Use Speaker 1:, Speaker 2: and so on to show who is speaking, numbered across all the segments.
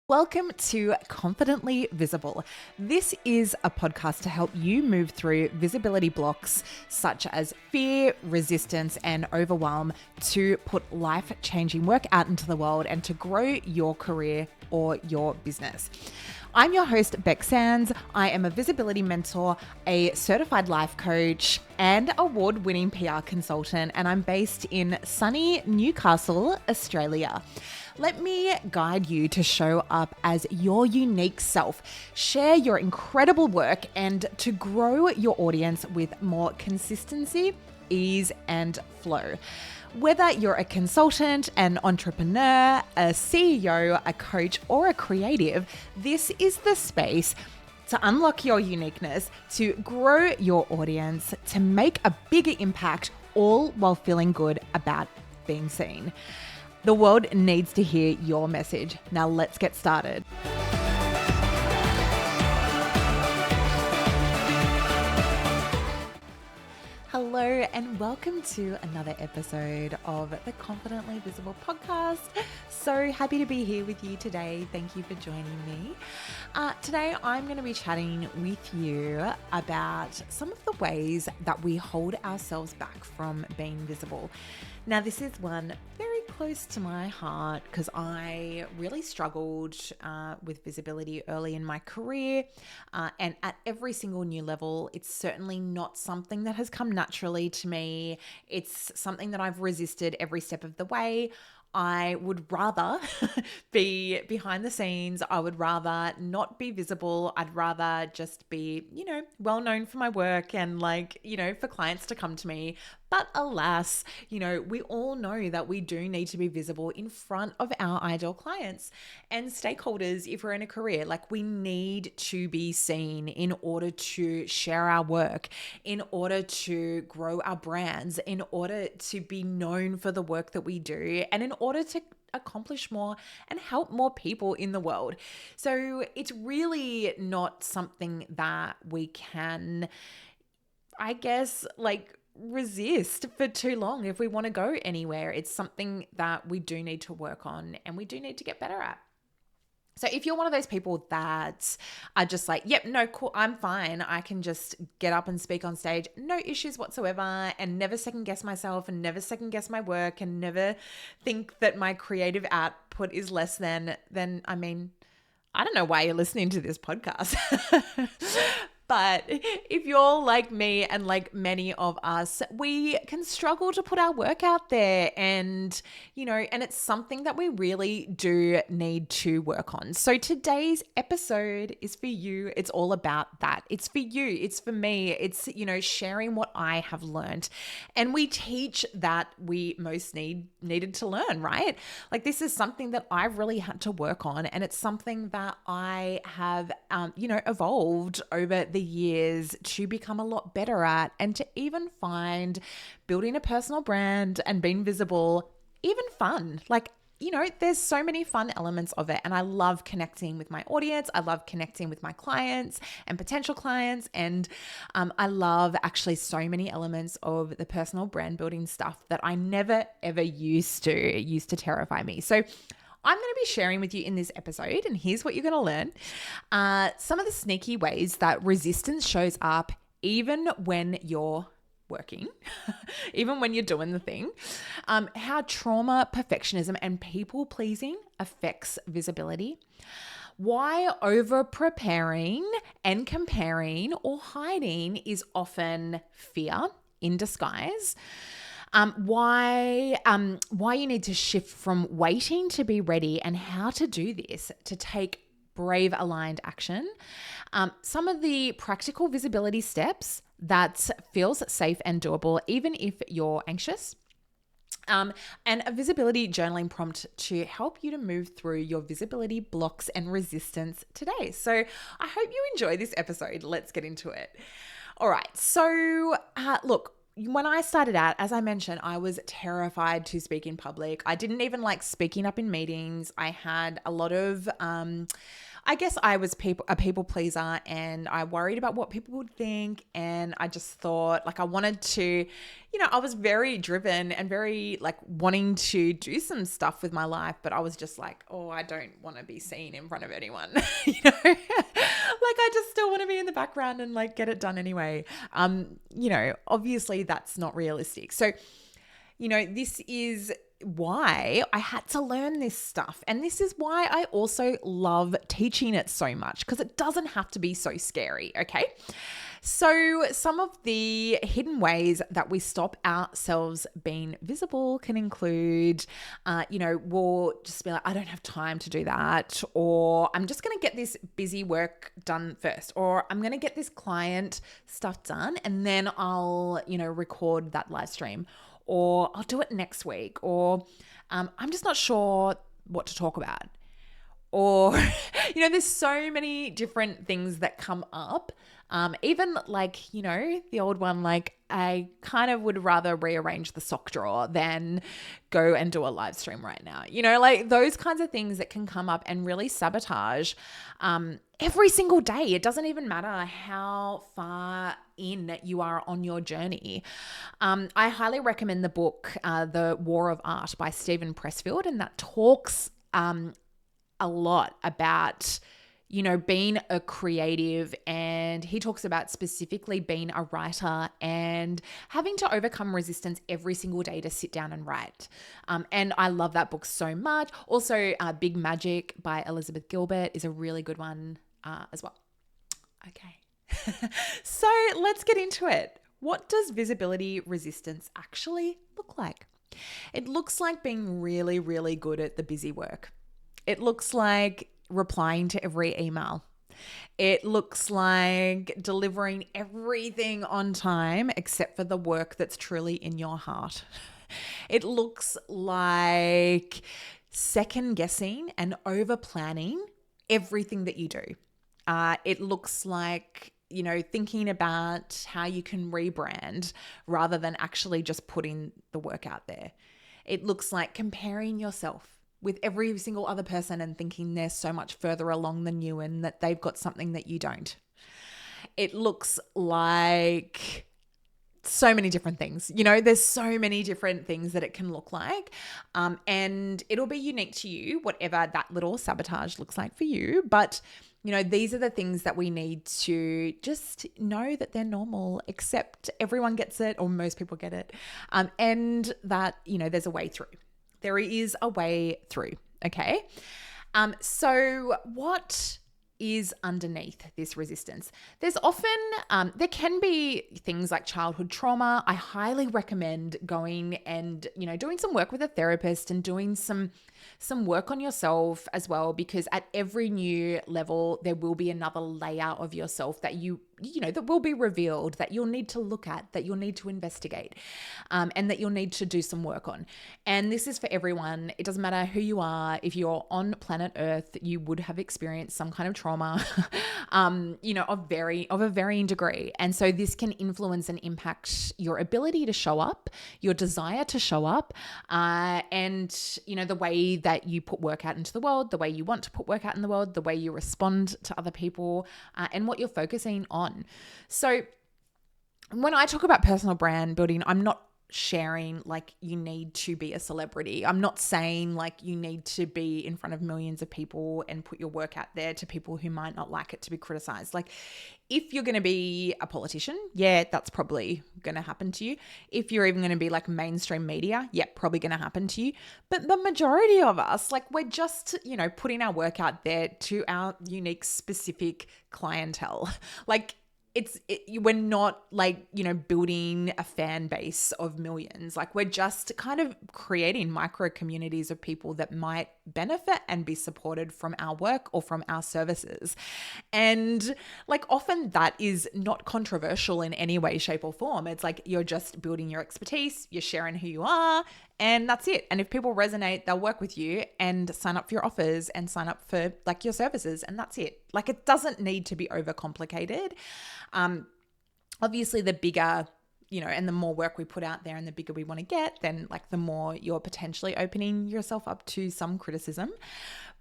Speaker 1: Welcome to Confidently Visible. This is a podcast to help you move through visibility blocks such as fear, resistance, and overwhelm to put life-changing work out into the world and to grow your career or your business. I'm your host, Beck Sands. I am a visibility mentor, a certified life coach, and award-winning PR consultant, and I'm based in sunny Newcastle, Australia. Let me guide you to show up as your unique self, share your incredible work, and to grow your audience with more consistency, ease, and flow. Whether you're a consultant, an entrepreneur, a CEO, a coach, or a creative, this is the space to unlock your uniqueness, to grow your audience, to make a bigger impact, all while feeling good about being seen. The world needs to hear your message. Now let's get started. Hello and welcome to another episode of the Confidently Visible podcast. So happy to be here with you today. Thank you for joining me. Today I'm going to be chatting with you about some of the ways that we hold ourselves back from being visible. Now this is one very close to my heart because I really struggled with visibility early in my career, and at every single new level, it's certainly not something that has come naturally to me. It's something that I've resisted every step of the way. I would rather be behind the scenes. I would rather not be visible. I'd rather just be, well known for my work and for clients to come to me. But alas, we all know that we do need to be visible in front of our ideal clients and stakeholders if we're in a career. We need to be seen in order to share our work, in order to grow our brands, in order to be known for the work that we do, and in order to accomplish more and help more people in the world. So it's really not something that we can, resist for too long if we want to go anywhere. It's something that we do need to work on and we do need to get better at. So if you're one of those people that are just cool, I'm fine. I can just get up and speak on stage, no issues whatsoever, and never second guess myself and never second guess my work and never think that my creative output is less than, then I don't know why you're listening to this podcast. But if you're like me and like many of us, we can struggle to put our work out there and it's something that we really do need to work on. So today's episode is for you. It's all about that. It's for you. It's for me. It's, sharing what I have learned. And we teach that we most needed to learn, right? This is something that I've really had to work on. And it's something that I have, evolved over the years to become a lot better at, and to even find building a personal brand and being visible even fun. There's so many fun elements of it, and I love connecting with my audience. I love connecting with my clients and potential clients, and I love actually so many elements of the personal brand building stuff that I never ever used to. It used to terrify me. So I'm going to be sharing with you in this episode, and here's what you're going to learn. Some of the sneaky ways that resistance shows up even when you're working, even when you're doing the thing, how trauma, perfectionism, and people pleasing affects visibility, why over preparing and comparing or hiding is often fear in disguise, why you need to shift from waiting to be ready and how to do this to take brave aligned action, some of the practical visibility steps that feels safe and doable even if you're anxious, and a visibility journaling prompt to help you to move through your visibility blocks and resistance today. So I hope you enjoy this episode. Let's get into it. All right. So look, when I started out, as I mentioned, I was terrified to speak in public. I didn't even like speaking up in meetings. I had a lot of I guess I was a people pleaser, and I worried about what people would think. And I just thought, like, I wanted to, I was very driven and very like wanting to do some stuff with my life, but I was just like, oh, I don't want to be seen in front of anyone, like I just still want to be in the background and like get it done anyway. Obviously that's not realistic. So, this is why I had to learn this stuff. And this is why I also love teaching it so much, because it doesn't have to be so scary, okay? So some of the hidden ways that we stop ourselves being visible can include, we'll just be like, I don't have time to do that, or I'm just going to get this busy work done first, or I'm going to get this client stuff done and then I'll, record that live stream, or I'll do it next week, or I'm just not sure what to talk about. Or, there's so many different things that come up. Even like, the old one, like I kind of would rather rearrange the sock drawer than go and do a live stream right now. Like those kinds of things that can come up and really sabotage every single day. It doesn't even matter how far in you are on your journey. I highly recommend the book, The War of Art by Stephen Pressfield, and that talks a lot about being a creative, and he talks about specifically being a writer and having to overcome resistance every single day to sit down and write. And I love that book so much. Also, Big Magic by Elizabeth Gilbert is a really good one as well. Okay. So let's get into it. What does visibility resistance actually look like? It looks like being really, really good at the busy work. It looks like replying to every email. It looks like delivering everything on time except for the work that's truly in your heart. It looks like second guessing and over planning everything that you do. It looks like, thinking about how you can rebrand rather than actually just putting the work out there. It looks like comparing yourself with every single other person and thinking they're so much further along than you and that they've got something that you don't. It looks like so many different things. There's so many different things that it can look like. And it'll be unique to you, whatever that little sabotage looks like for you. But, these are the things that we need to just know that they're normal, except everyone gets it, or most people get it. And that, there's a way through. There is a way through, okay? So what is underneath this resistance? There's often, there can be things like childhood trauma. I highly recommend going and, doing some work with a therapist and doing some work on yourself as well, because at every new level, there will be another layer of yourself that that will be revealed, that you'll need to look at, that you'll need to investigate, and that you'll need to do some work on. And this is for everyone. It doesn't matter who you are. If you're on planet Earth, you would have experienced some kind of trauma, of a varying degree. And so this can influence and impact your ability to show up, your desire to show up, and, the way that you put work out into the world, the way you want to put work out in the world, the way you respond to other people, and what you're focusing on. So when I talk about personal brand building, I'm not sharing like you need to be a celebrity. I'm not saying like you need to be in front of millions of people and put your work out there to people who might not like it to be criticized. Like if you're going to be a politician, yeah, that's probably going to happen to you. If you're even going to be like mainstream media, yeah, probably going to happen to you. But the majority of us, like we're just, putting our work out there to our unique, specific clientele. Like we're not like, building a fan base of millions. Like we're just kind of creating micro communities of people that might benefit and be supported from our work or from our services. And like often that is not controversial in any way, shape or form. It's like you're just building your expertise, you're sharing who you are, and that's it. And if people resonate, they'll work with you and sign up for your offers and sign up for like your services, and that's it. Like it doesn't need to be overcomplicated. Obviously the bigger, and the more work we put out there and the bigger we want to get, then like the more you're potentially opening yourself up to some criticism.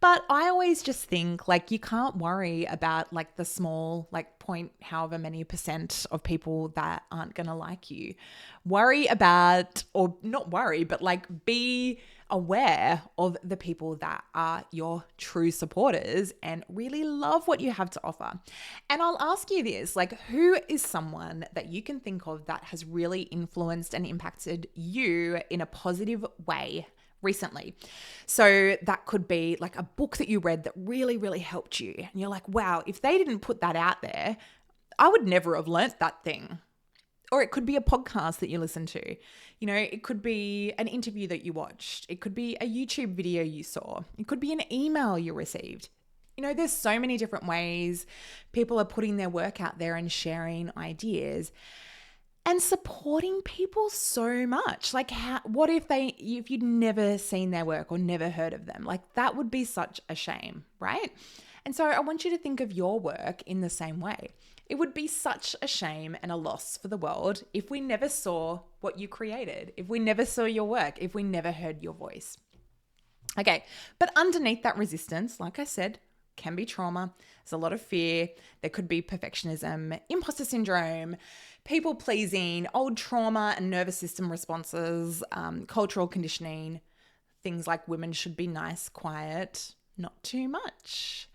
Speaker 1: But I always just think like you can't worry about like the small, like point however many % of people that aren't going to like you. Worry about, or not worry, but like be aware of the people that are your true supporters and really love what you have to offer. And I'll ask you this, like, who is someone that you can think of that has really influenced and impacted you in a positive way recently? So that could be like a book that you read that really, really helped you. And you're like, wow, if they didn't put that out there, I would never have learnt that thing. Or it could be a podcast that you listen to. You know, it could be an interview that you watched. It could be a YouTube video you saw. It could be an email you received. You know, there's so many different ways people are putting their work out there and sharing ideas and supporting people so much. Like, what if you'd never seen their work or never heard of them? Like, that would be such a shame, right? And so I want you to think of your work in the same way. It would be such a shame and a loss for the world if we never saw what you created, if we never saw your work, if we never heard your voice. Okay, but underneath that resistance, like I said, can be trauma. There's a lot of fear. There could be perfectionism, imposter syndrome, people pleasing, old trauma and nervous system responses, cultural conditioning, things like women should be nice, quiet, not too much.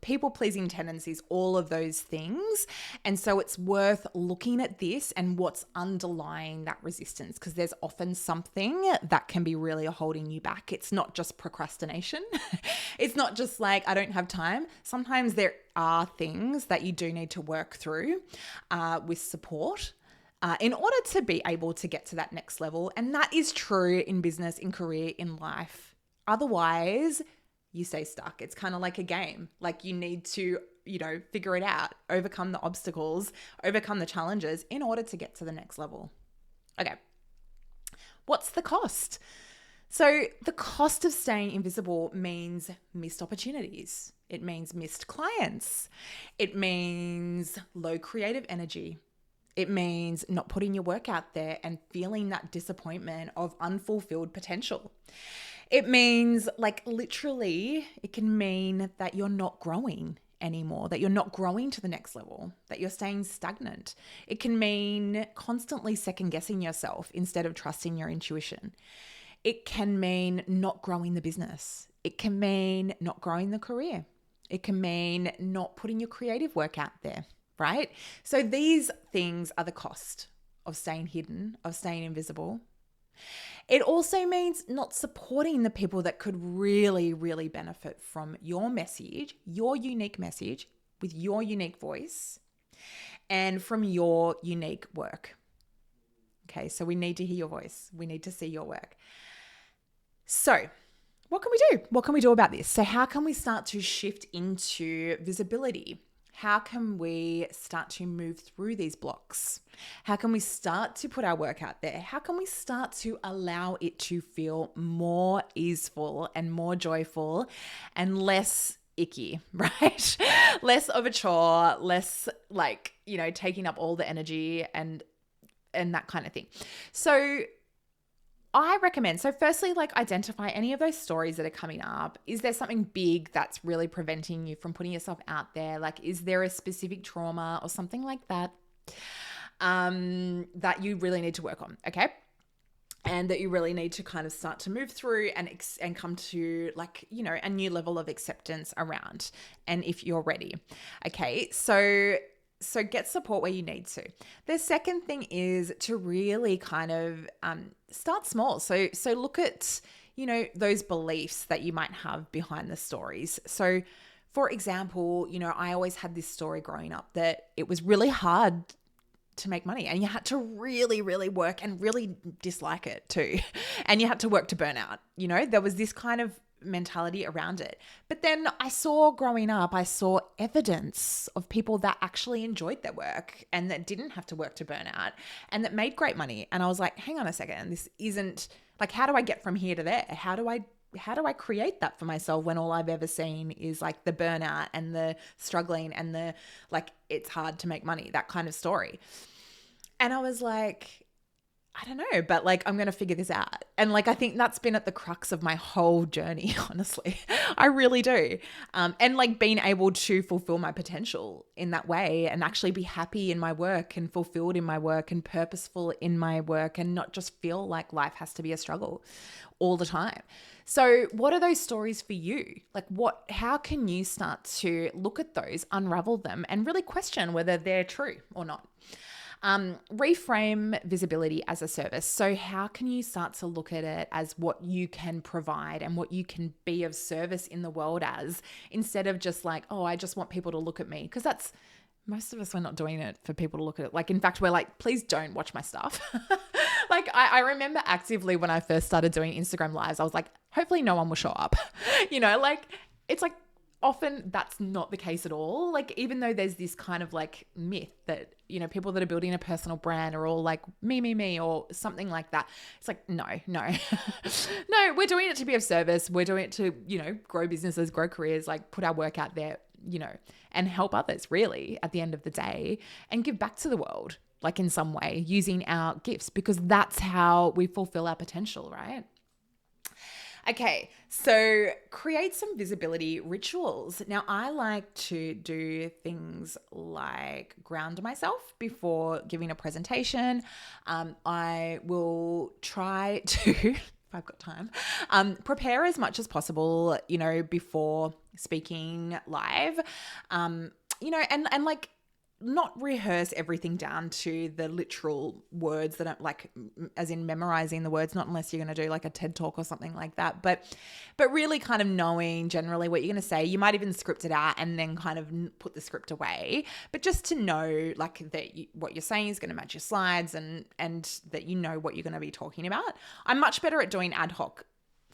Speaker 1: People-pleasing tendencies, all of those things. And so it's worth looking at this and what's underlying that resistance, because there's often something that can be really holding you back. It's not just procrastination. It's not just like, I don't have time. Sometimes there are things that you do need to work through with support. In order to be able to get to that next level. And that is true in business, in career, in life. Otherwise, you stay stuck. It's kind of like a game. Like you need to, figure it out, overcome the obstacles, overcome the challenges in order to get to the next level. Okay. What's the cost? So the cost of staying invisible means missed opportunities. It means missed clients. It means low creative energy. It means not putting your work out there and feeling that disappointment of unfulfilled potential. It means literally, it can mean that you're not growing anymore, that you're not growing to the next level, that you're staying stagnant. It can mean constantly second guessing yourself instead of trusting your intuition. It can mean not growing the business. It can mean not growing the career. It can mean not putting your creative work out there, right? So these things are the cost of staying hidden, of staying invisible. It also means not supporting the people that could really, really benefit from your message, your unique message with your unique voice and from your unique work. Okay, so we need to hear your voice. We need to see your work. So what can we do? What can we do about this? So how can we start to shift into visibility? How can we start to move through these blocks? How can we start to put our work out there? How can we start to allow it to feel more easeful and more joyful and less icky, right? Less of a chore, less taking up all the energy and that kind of thing. So I recommend, so firstly, identify any of those stories that are coming up. Is there something big that's really preventing you from putting yourself out there? Is there a specific trauma or something like that that you really need to work on? Okay. And that you really need to kind of start to move through and come to a new level of acceptance around. And if you're ready. Okay. So get support where you need to. The second thing is to really kind of start small. So look at, those beliefs that you might have behind the stories. So for example, I always had this story growing up that it was really hard to make money and you had to really, really work and really dislike it too. And you had to work to burn out. There was this kind of mentality around it. But then growing up, I saw evidence of people that actually enjoyed their work and that didn't have to work to burn out and that made great money. And I was like, hang on a second, this isn't how do I get from here to there? How do I create that for myself when all I've ever seen is the burnout and the struggling and the it's hard to make money, that kind of story. And I was like, I don't know, but like, I'm going to figure this out. And like, I think that's been at the crux of my whole journey, honestly. I really do. And like being able to fulfill my potential in that way and actually be happy in my work and fulfilled in my work and purposeful in my work and not just feel like life has to be a struggle all the time. So what are those stories for you? Like how can you start to look at those, unravel them, and really question whether they're true or not? Reframe visibility as a service. So how can you start to look at it as what you can provide and what you can be of service in the world as, instead of just like, oh, I just want people to look at me? Because that's, most of us are not doing it for people to look at it. Like, in fact, we're like, please don't watch my stuff. Like, I remember actively when I first started doing Instagram lives, I was like, hopefully no one will show up. Like, it's like, often that's not the case at all. Like, even though there's this kind of like myth that, people that are building a personal brand are all like me, or something like that. It's like, no, no, we're doing it to be of service. We're doing it to, grow businesses, grow careers, like put our work out there, and help others really at the end of the day, and give back to the world, like in some way, using our gifts, because that's how we fulfill our potential, right? Okay, so create some visibility rituals. Now, I like to do things like ground myself before giving a presentation. I will try to, if I've got time, prepare as much as possible, before speaking live, and like, not rehearse everything down to the literal words that are like, as in memorizing the words, not unless you're going to do like a TED talk or something like that, but really kind of knowing generally what you're going to say. You might even script it out and then kind of put the script away, but just to know like that what you're saying is going to match your slides, and that what you're going to be talking about. I'm much better at doing ad hoc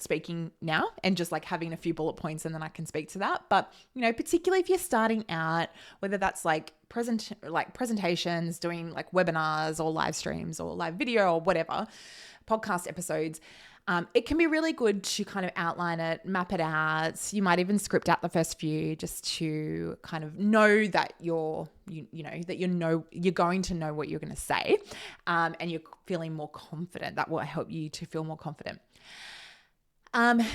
Speaker 1: speaking now and just like having a few bullet points and then I can speak to that. But, particularly if you're starting out, whether that's like presentations, doing like webinars or live streams or live video or whatever, podcast episodes, it can be really good to kind of outline it, map it out. You might even script out the first few just to kind of know that you're going to know what you're going to say, and you're feeling more confident. That will help you to feel more confident.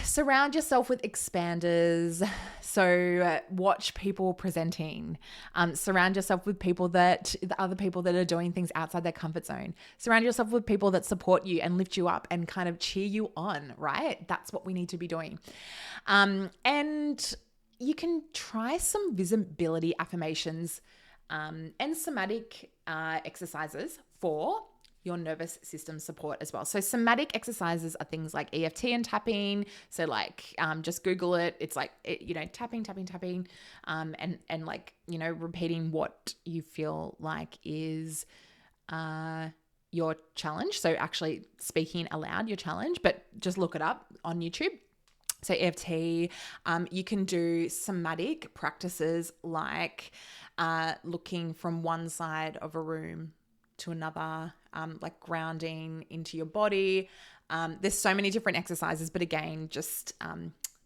Speaker 1: Surround yourself with expanders. So watch people presenting. Surround yourself with the other people that are doing things outside their comfort zone. Surround yourself with people that support you and lift you up and kind of cheer you on, right? That's what we need to be doing. And you can try some visibility affirmations, and somatic exercises for your nervous system support as well. So somatic exercises are things like EFT and tapping. So like, just Google it. It's like, tapping, and like, repeating what you feel like is your challenge. So actually speaking aloud your challenge, but just look it up on YouTube. So EFT, you can do somatic practices like looking from one side of a room to another, like grounding into your body. There's so many different exercises, but again, just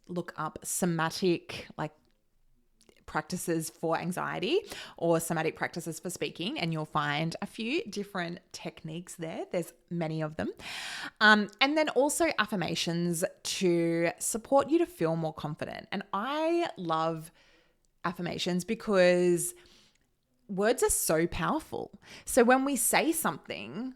Speaker 1: look up somatic like practices for anxiety or somatic practices for speaking, and you'll find a few different techniques there. There's many of them. And then also affirmations to support you to feel more confident. And I love affirmations because words are so powerful. So when we say something,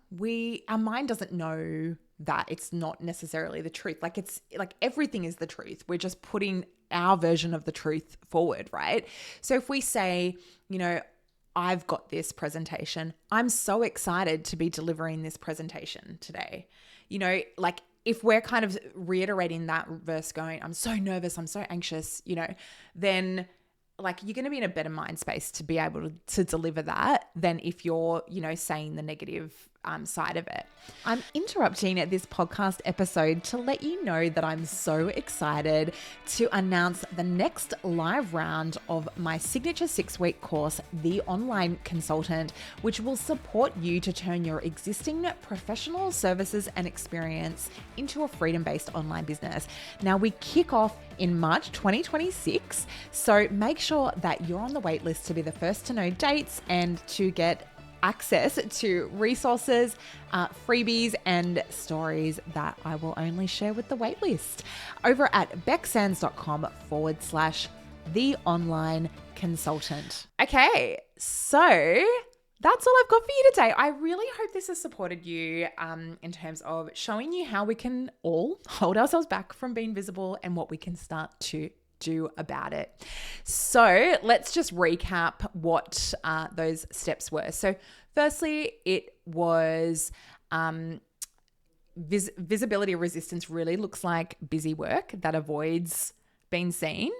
Speaker 1: our mind doesn't know that it's not necessarily the truth. Like, it's like everything is the truth. We're just putting our version of the truth forward, right? So if we say, I've got this presentation, I'm so excited to be delivering this presentation today. Like, if we're kind of reiterating that verse going, I'm so nervous, I'm so anxious, then like you're going to be in a better mind space to be able to deliver that than if you're, saying the negative side of it. I'm interrupting this podcast episode to let you know that I'm so excited to announce the next live round of my signature 6-week course, The Online Consultant, which will support you to turn your existing professional services and experience into a freedom-based online business. Now, we kick off in March 2026, so make sure that you're on the wait list to be the first to know dates and to get access to resources, freebies, and stories that I will only share with the waitlist over at becksands.com/the online consultant. Okay, so that's all I've got for you today. I really hope this has supported you in terms of showing you how we can all hold ourselves back from being visible and what we can start to do about it. So let's just recap what those steps were. So firstly, it was visibility resistance really looks like busy work that avoids being seen.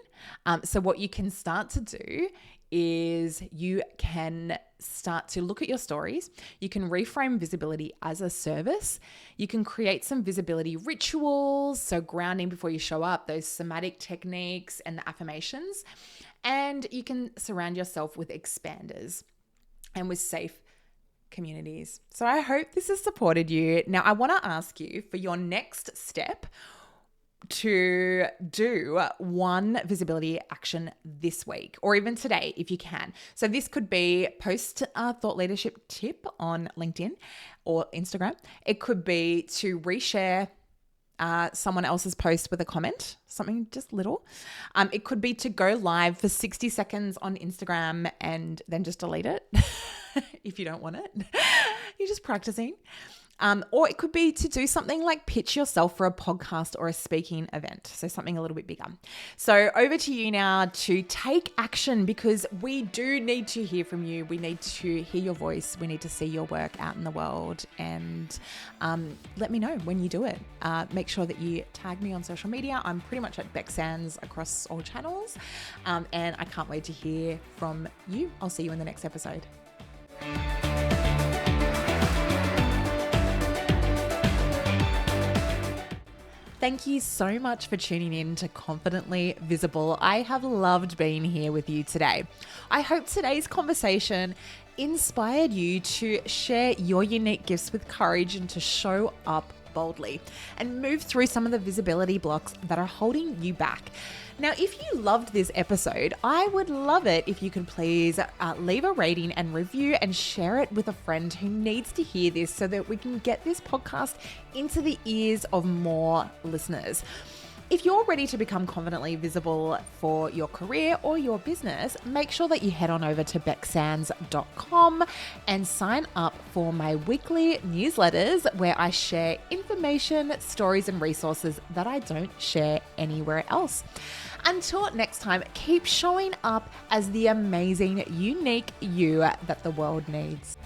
Speaker 1: So what you can start to do is you can start to look at your stories. You can reframe visibility as a service. You can create some visibility rituals, so grounding before you show up, those somatic techniques and the affirmations. And you can surround yourself with expanders and with safe communities. So I hope this has supported you. Now, I want to ask you for your next step to do one visibility action this week or even today if you can. So this could be post a thought leadership tip on LinkedIn or Instagram. It could be to reshare someone else's post with a comment, something just little. It could be to go live for 60 seconds on Instagram and then just delete it if you don't want it. You're just practicing. Or it could be to do something like pitch yourself for a podcast or a speaking event. So something a little bit bigger. So over to you now to take action, because we do need to hear from you. We need to hear your voice. We need to see your work out in the world, and let me know when you do it. Make sure that you tag me on social media. I'm pretty much at Beck Sands across all channels. And I can't wait to hear from you. I'll see you in the next episode. Thank you so much for tuning in to Confidently Visible. I have loved being here with you today. I hope today's conversation inspired you to share your unique gifts with courage and to show up boldly and move through some of the visibility blocks that are holding you back. Now, if you loved this episode, I would love it if you could please leave a rating and review and share it with a friend who needs to hear this so that we can get this podcast into the ears of more listeners. If you're ready to become confidently visible for your career or your business, make sure that you head on over to becksands.com and sign up for my weekly newsletters where I share information, stories, and resources that I don't share anywhere else. Until next time, keep showing up as the amazing, unique you that the world needs.